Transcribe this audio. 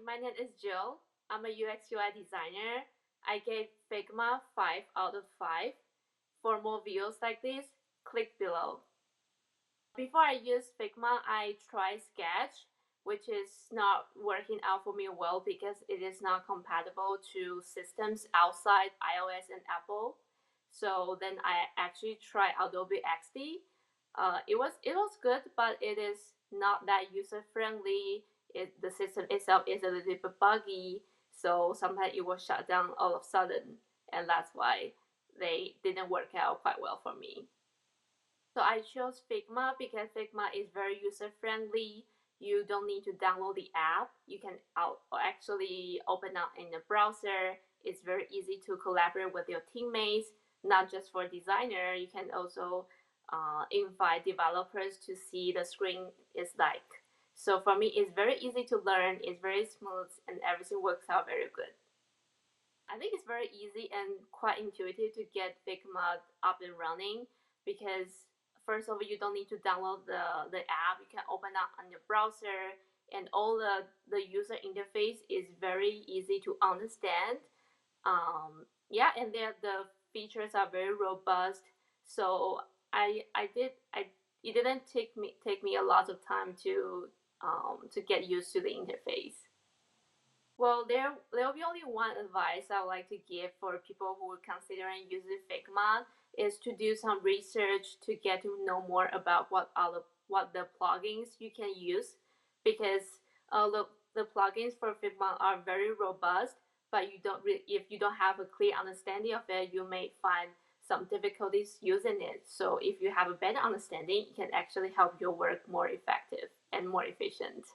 my name is Jill. I'm a UX/UI designer. I gave Figma 5 out of 5. For more videos like this, click below. Before I use Figma, I tried Sketch, which is not working out for me well because it is not compatible to systems outside iOS and Apple. So then I actually tried Adobe XD. It was good, but it is not that user friendly. The system itself is a little bit buggy, so sometimes it will shut down all of a sudden, and that's why they didn't work out quite well for me. So I chose Figma because Figma is very user friendly. You don't need to download the app. You can actually open up in the browser. It's very easy to collaborate with your teammates, not just for designer. You can also invite developers to see the screen is like. So for me, it's very easy to learn. It's very smooth, and everything works out very good. I think it's very easy and quite intuitive to get Figma up and running because first of all, you don't need to download the app. You can open up on your browser, and all the user interface is very easy to understand. Yeah, and the features are very robust. So it didn't take me a lot of time to get used to the interface. Well, there will be only one advice I would like to give for people who are considering using Figma is to do some research to get to know more about what the plugins you can use, because the plugins for Figma are very robust, but if you don't have a clear understanding of it, you may find some difficulties using it. So if you have a better understanding, it can actually help your work more effective and more efficient.